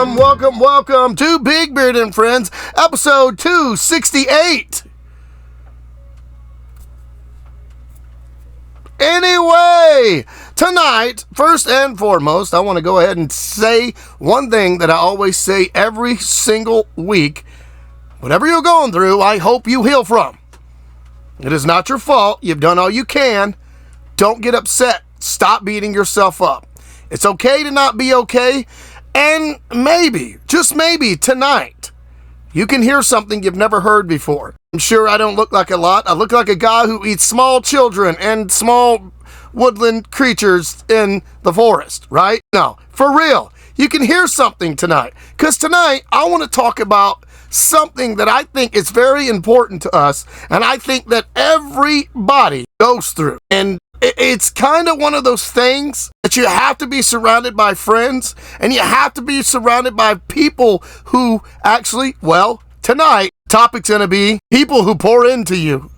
Welcome to Big Beard and Friends, episode 268. Anyway, tonight, first and foremost, I want to go ahead and say one thing that I always say every single week. Whatever you're going through, I hope you heal from. It is not your fault. You've done all you can. Don't get upset. Stop beating yourself up. It's okay to not be okay. And maybe, just maybe, tonight, you can hear something you've never heard before. I'm sure I don't look like a lot. I look like a guy who eats small children and small woodland creatures in the forest, right? No, for real. You can hear something tonight. Because tonight, I want to talk about something that I think is very important to us. And I think that everybody goes through. And it's kind of one of those things that you have to be surrounded by friends. And you have to be surrounded by people who actually, well, tonight, topic's going to be people who pour into you.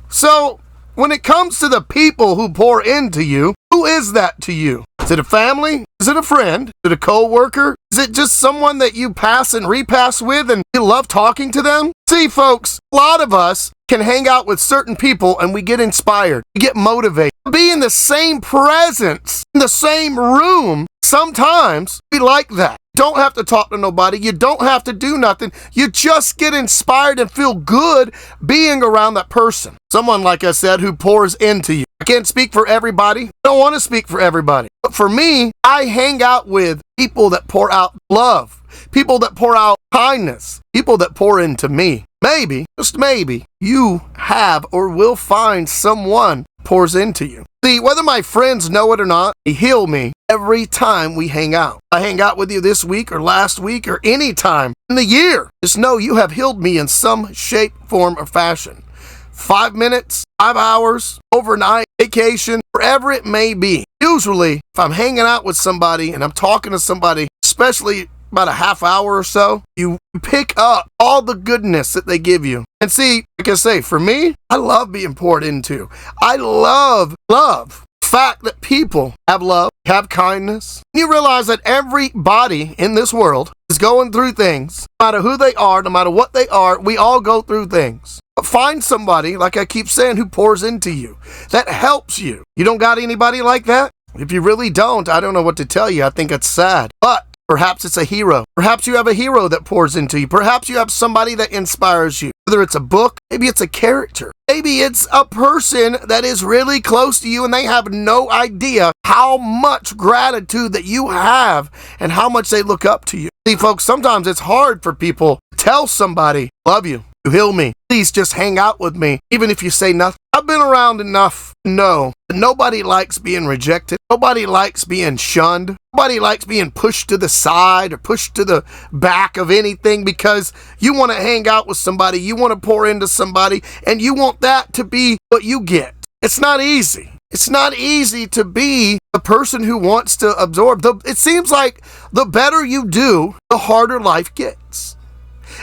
So, when it comes to the people who pour into you, who is that to you? Is it a family? Is it a friend? Is it a co-worker? Is it just someone that you pass and repass with and you love talking to them? See, folks, a lot of us can hang out with certain people and we get inspired. We get motivated. Be in the same presence, in the same room. Sometimes we like that. You don't have to talk to nobody. You don't have to do nothing. You just get inspired and feel good being around that person. Someone, like I said, who pours into you. I can't speak for everybody. I don't want to speak for everybody. But for me, I hang out with people that pour out love. People that pour out kindness. People that pour into me. Maybe, just maybe, you have or will find someone pours into you. See, whether my friends know it or not, they heal me every time we hang out. I hang out with you this week or last week or any time in the year. Just know you have healed me in some shape, form, or fashion. 5 minutes, 5 hours, overnight, vacation, wherever it may be. Usually, if I'm hanging out with somebody and I'm talking to somebody, especially about a half hour or so, you pick up all the goodness that they give you. And see, like I say, for me, I love being poured into. I love the fact that people have love, have kindness. You realize that everybody in this world is going through things. No matter who they are, no matter what they are, we all go through things. But find somebody, like I keep saying, who pours into you, that helps you. You don't got anybody like that? If you really don't, I don't know what to tell you. I think it's sad. But perhaps it's a hero. Perhaps you have a hero that pours into you. Perhaps you have somebody that inspires you. Whether it's a book, maybe it's a character. Maybe it's a person that is really close to you and they have no idea how much gratitude that you have and how much they look up to you. See, folks, sometimes it's hard for people to tell somebody, love you, you heal me. Please just hang out with me, even if you say nothing. I've been around enough to know that nobody likes being rejected. Nobody likes being shunned. Nobody likes being pushed to the side or pushed to the back of anything because you want to hang out with somebody, you want to pour into somebody, and you want that to be what you get. It's not easy. It's not easy to be a person who wants to absorb. It seems like the better you do, the harder life gets.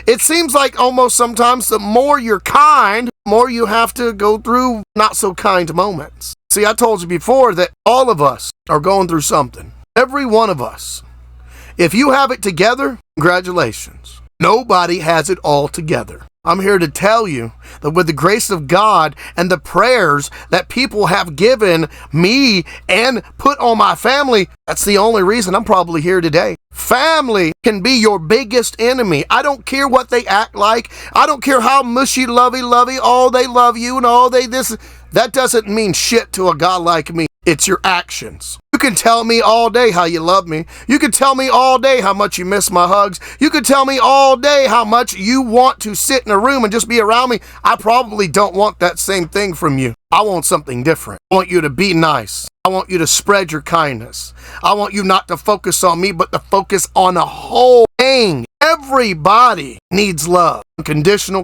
It seems like almost sometimes the more you're kind, the more you have to go through not so kind moments. See, I told you before that all of us are going through something. Every one of us. If you have it together, congratulations. Nobody has it all together. I'm here to tell you that with the grace of God and the prayers that people have given me and put on my family, that's the only reason I'm probably here today. Family can be your biggest enemy. I don't care what they act like. I don't care how mushy, lovey, oh, they love you and all they this. That doesn't mean shit to a God like me. It's your actions. You can tell me all day how you love me. You can tell me all day how much you miss my hugs. You can tell me all day how much you want to sit in a room and just be around me. I probably don't want that same thing from you. I want something different. I want you to be nice. I want you to spread your kindness. I want you not to focus on me, but to focus on the whole thing. Everybody needs love. Conditional,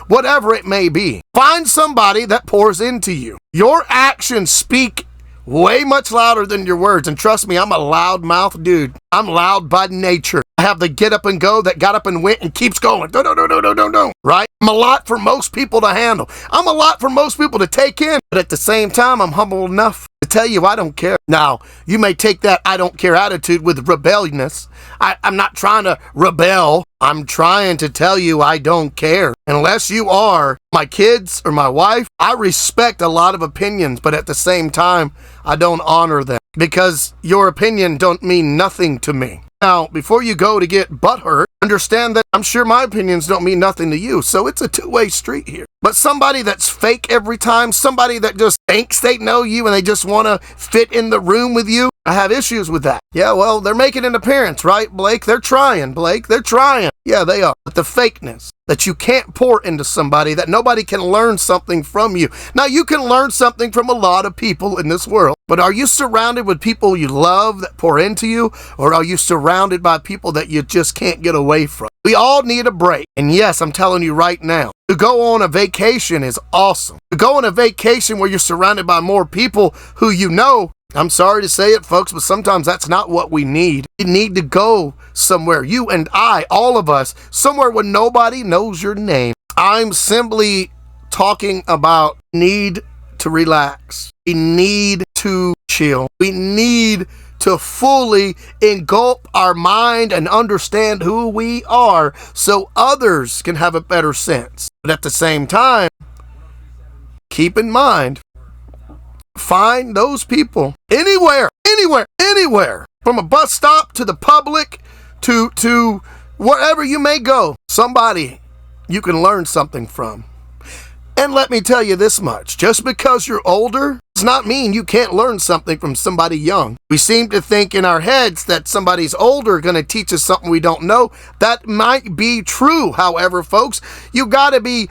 whatever it may be. Find somebody that pours into you. Your actions speak way much louder than your words. And trust me, I'm a loud mouth dude. I'm loud by nature. I have the get up and go that got up and went and keeps going. No. Right? I'm a lot for most people to handle. I'm a lot for most people to take in. But at the same time, I'm humble enough to tell you I don't care. Now, you may take that I don't care attitude with rebelliousness. I'm not trying to rebel. I'm trying to tell you I don't care. Unless you are my kids or my wife, I respect a lot of opinions, but at the same time, I don't honor them because your opinion don't mean nothing to me. Now, before you go to get butthurt, understand that I'm sure my opinions don't mean nothing to you, so it's a two-way street here. But somebody that's fake every time, somebody that just thinks they know you and they just want to fit in the room with you, I have issues with that. Yeah, well, they're making an appearance, right, Blake? They're trying, Blake. They're trying. Yeah, they are. But the fakeness, that you can't pour into somebody, that nobody can learn something from you. Now, you can learn something from a lot of people in this world, but are you surrounded with people you love that pour into you, or are you surrounded by people that you just can't get away from? We all need a break. And yes, I'm telling you right now, to go on a vacation is awesome. To go on a vacation where you're surrounded by more people who you know, I'm sorry to say it, folks, but sometimes that's not what we need. We need to go somewhere, you and I, all of us, somewhere where nobody knows your name. I'm simply talking about need to relax. We need to chill. We need to fully engulf our mind and understand who we are so others can have a better sense. But at the same time, keep in mind, find those people anywhere, from a bus stop to the public to wherever you may go, somebody you can learn something from. And let me tell you this much, just because you're older does not mean you can't learn something from somebody young. We seem to think in our heads that somebody's older going to teach us something we don't know. That might be true. However, folks, you got to be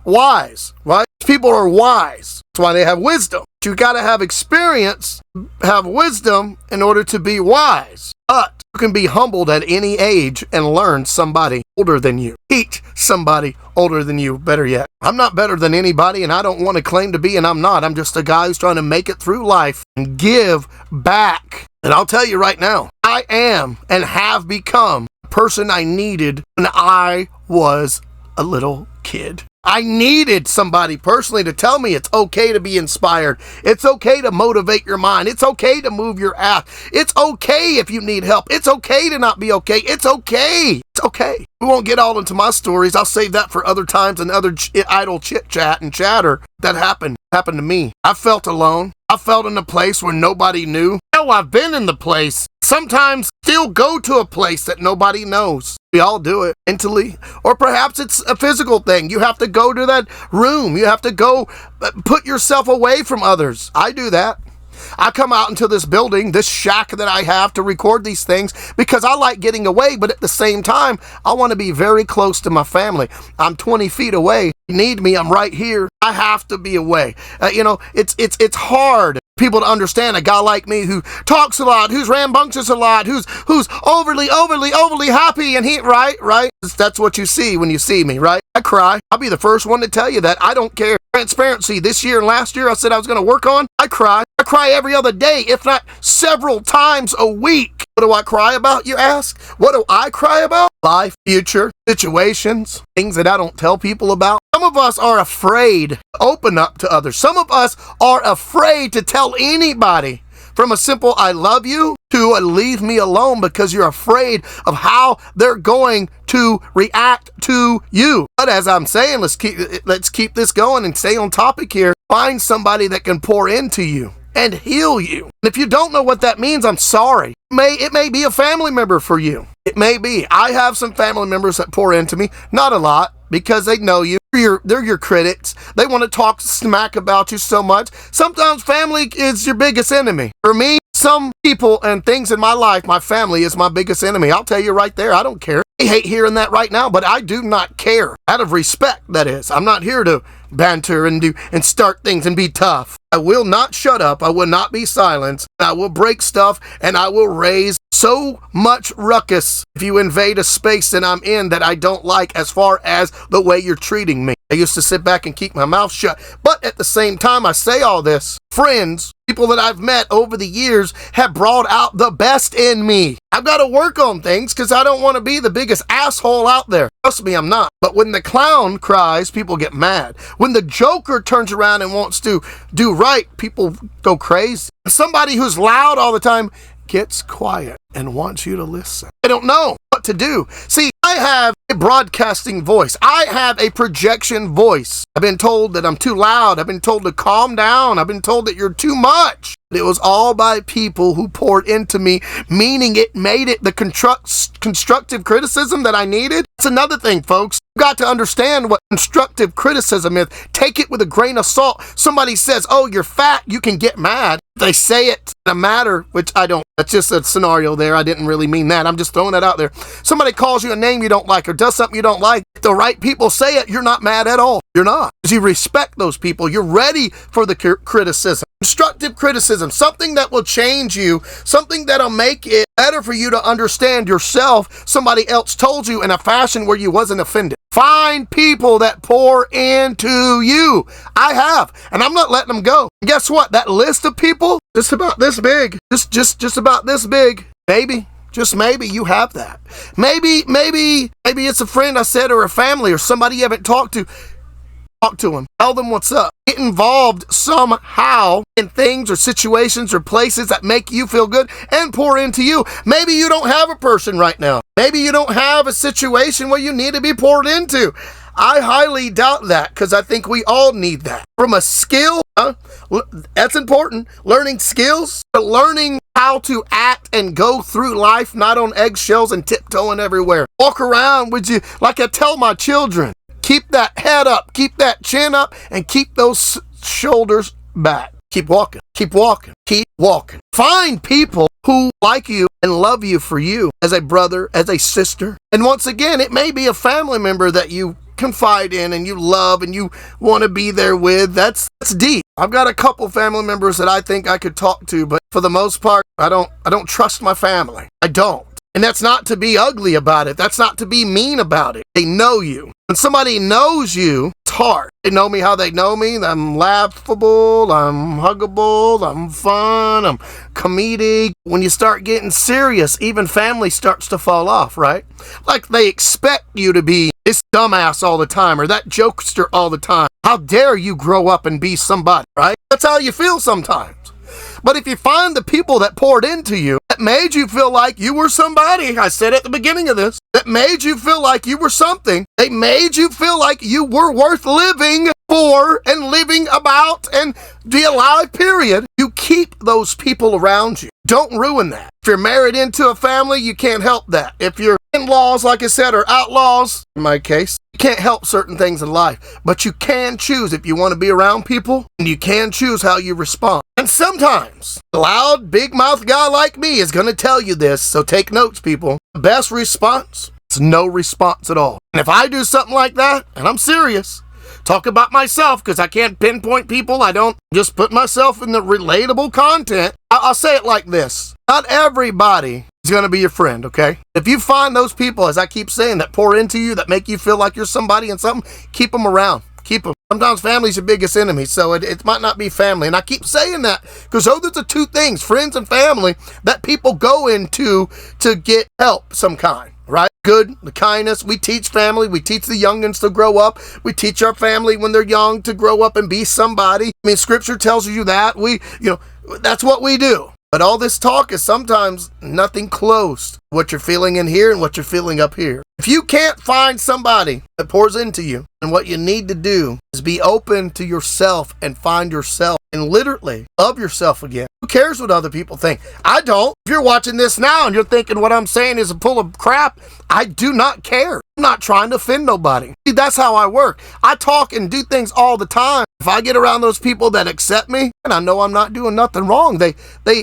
wise, right? People are wise. That's why they have wisdom. You got to have experience, have wisdom in order to be wise. But you can be humbled at any age and learn somebody older than you. Teach somebody older than you, better yet. I'm not better than anybody, and I don't want to claim to be, and I'm not. I'm just a guy who's trying to make it through life and give back. And I'll tell you right now, I am and have become the person I needed when I was a little kid. I needed somebody personally to tell me it's okay to be inspired. It's okay to motivate your mind. It's okay to move your ass. It's okay if you need help. It's okay to not be okay. It's okay. It's okay. We won't get all into my stories. I'll save that for other times and other idle chit chat and chatter that happened to me. I felt alone. I felt in a place where nobody knew. Hell, I've been in the place. Sometimes still go to a place that nobody knows. We all do it mentally, or perhaps it's a physical thing. You have to go to that room. You have to go put yourself away from others. I do that. I come out into this building, this shack that I have to record these things because I like getting away, but at the same time, I want to be very close to my family. I'm 20 feet away. You need me, I'm right here. I have to be away. It's hard. People to understand a guy like me who talks a lot, who's rambunctious a lot, who's overly happy, and right? That's what you see when you see me, right? I cry. I'll be the first one to tell you that. I don't care. Transparency. This year and last year I said I was going to work on. I cry. I cry every other day, if not several times a week. What do I cry about, you ask? What do I cry about? Life, future, situations, things that I don't tell people about. Some of us are afraid to open up to others. Some of us are afraid to tell anybody, from a simple I love you to a leave me alone, because you're afraid of how they're going to react to you. But as I'm saying, let's keep this going and stay on topic here. Find somebody that can pour into you and heal you. And if you don't know what that means, I'm sorry. It may be a family member for you. It may be. I have some family members that pour into me. Not a lot, because they know you. They're your critics. They want to talk smack about you so much. Sometimes family is your biggest enemy. For me, some people and things in my life, my family is my biggest enemy. I'll tell you right there, I don't care. I hate hearing that right now, but I do not care. Out of respect, that is. I'm not here to banter and start things and be tough. I will not shut up. I will not be silenced. I will break stuff, and I will raise so much ruckus if you invade a space that I'm in that I don't like as far as the way you're treating me. I used to sit back and keep my mouth shut. But at the same time, I say all this. Friends, people that I've met over the years have brought out the best in me. I've got to work on things because I don't want to be the biggest asshole out there. Trust me, I'm not. But when the clown cries, people get mad. When the joker turns around and wants to do right, people go crazy. And somebody who's loud all the time gets quiet and wants you to listen. I don't know what to do. See, I have a broadcasting voice. I have a projection voice. I've been told that I'm too loud. I've been told to calm down. I've been told that you're too much. It was all by people who poured into me, meaning it made it the constructive criticism that I needed. That's another thing, folks. You've got to understand what constructive criticism is. Take it with a grain of salt. Somebody says, oh, you're fat, you can get mad. They say it in a matter, which I don't. That's just a scenario there. I didn't really mean that. I'm just throwing that out there. Somebody calls you a name you don't like or does something you don't like. If the right people say it, you're not mad at all. You're not. Because you respect those people. You're ready for the criticism. Constructive criticism, something that will change you, something that'll make it better for you to understand yourself. Somebody else told you in a fashion where you wasn't offended. Find people that pour into you. I have, and I'm not letting them go. And guess what? That list of people, just about this big, just about this big. Maybe, just maybe you have that. Maybe it's a friend I said, or a family, or somebody you haven't talked to. Talk to them. Tell them what's up. Get involved somehow in things or situations or places that make you feel good and pour into you. Maybe you don't have a person right now. Maybe you don't have a situation where you need to be poured into. I highly doubt that because I think we all need that. From a skill, that's important. Learning skills, but learning how to act and go through life not on eggshells and tiptoeing everywhere. Walk around with you like I tell my children. Keep that head up, keep that chin up, and keep those shoulders back. Keep walking, keep walking, keep walking. Find people who like you and love you for you as a brother, as a sister. And once again, it may be a family member that you confide in and you love and you want to be there with. That's deep. I've got a couple family members that I think I could talk to, but for the most part, I don't trust my family. I don't. And that's not to be ugly about it. That's not to be mean about it. They know you. When somebody knows you, it's hard. They know me how they know me. I'm laughable, I'm huggable, I'm fun, I'm comedic. When you start getting serious, even family starts to fall off, right? Like they expect you to be this dumbass all the time or that jokester all the time. How dare you grow up and be somebody, right? That's how you feel sometimes. But if you find the people that poured into you, that made you feel like you were somebody, I said at the beginning of this, that made you feel like you were something, they made you feel like you were worth living for and living about and be alive, period, you keep those people around you. Don't ruin that. If you're married into a family, you can't help that. If your in-laws, like I said, are outlaws, in my case, you can't help certain things in life. But you can choose if you want to be around people, and you can choose how you respond. And sometimes, a loud, big mouth guy like me is going to tell you this, so take notes, people. The best response is no response at all. And if I do something like that, and I'm serious, talk about myself because I can't pinpoint people. I don't just put myself in the relatable content. I'll say it like this. Not everybody is going to be your friend, okay? If you find those people, as I keep saying, that pour into you, that make you feel like you're somebody and something, keep them around. Keep them. Sometimes family's your biggest enemy, so it might not be family. And I keep saying that because those are the two things, friends and family, that people go into to get help some kind. Right? Good, the kindness. We teach family. We teach the youngins to grow up. We teach our family when they're young to grow up and be somebody. I mean, scripture tells you that. That's what we do. But all this talk is sometimes nothing close to what you're feeling in here and what you're feeling up here. If you can't find somebody that pours into you, then what you need to do is be open to yourself and find yourself and literally love yourself again. Who cares what other people think? I don't. If you're watching this now and you're thinking what I'm saying is full of crap, I do not care. I'm not trying to offend nobody. See, that's how I work. I talk and do things all the time If I get around those people that accept me, and I know I'm not doing nothing wrong, they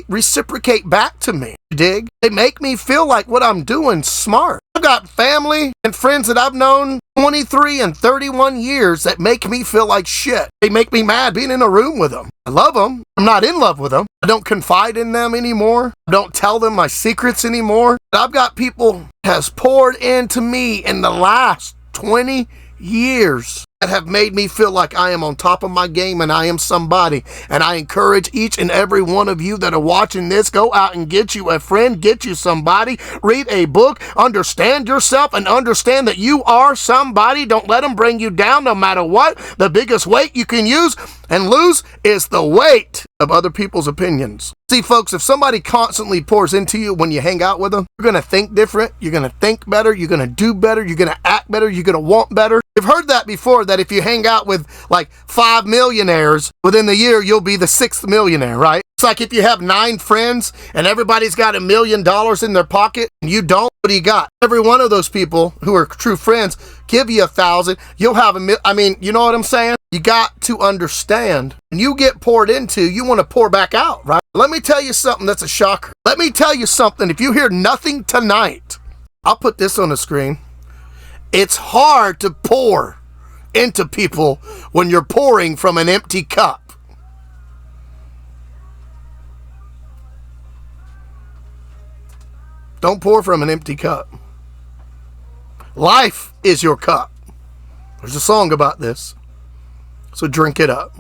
reciprocate back to me. Dig? They make me feel like what I'm doing smart. I've got family and friends that I've known 23 and 31 years that make me feel like shit. They make me mad being in a room with them. I love them. I'm not in love with them. I don't confide in them anymore. I don't tell them my secrets anymore. I've got people has poured into me in the last 20 years that have made me feel like I am on top of my game and I am somebody. And I encourage each and every one of you that are watching this, go out and get you a friend, get you somebody, read a book, understand yourself and understand that you are somebody. Don't let them bring you down no matter what. The biggest weight you can use and lose is the weight of other people's opinions. See, folks, if somebody constantly pours into you when you hang out with them, you're going to think different, you're going to think better, you're going to do better, you're going to act better, you're going to want better. You've heard that before, that if you hang out with like 5 millionaires, within the year, you'll be the 6th millionaire, right? It's like if you have 9 friends and everybody's got $1 million in their pocket and you don't, what do you got? Every one of those people who are true friends give you 1,000, you'll have you know what I'm saying? You got to understand, when you get poured into, you want to pour back out, right? Let me tell you something that's a shocker. Let me tell you something. If you hear nothing tonight, I'll put this on the screen. It's hard to pour into people when you're pouring from an empty cup. Don't pour from an empty cup. Life is your cup. There's a song about this. So drink it up.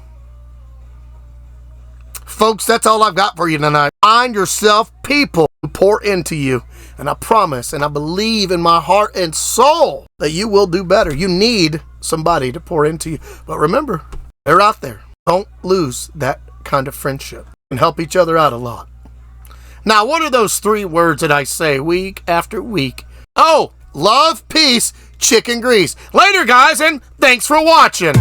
Folks, that's all I've got for you tonight. Find yourself people who pour into you. And I promise and I believe in my heart and soul that you will do better. You need somebody to pour into you. But remember, they're out there. Don't lose that kind of friendship. And help each other out a lot. Now, what are those 3 words that I say week after week? Oh, love, peace, chicken grease. Later, guys, and thanks for watching.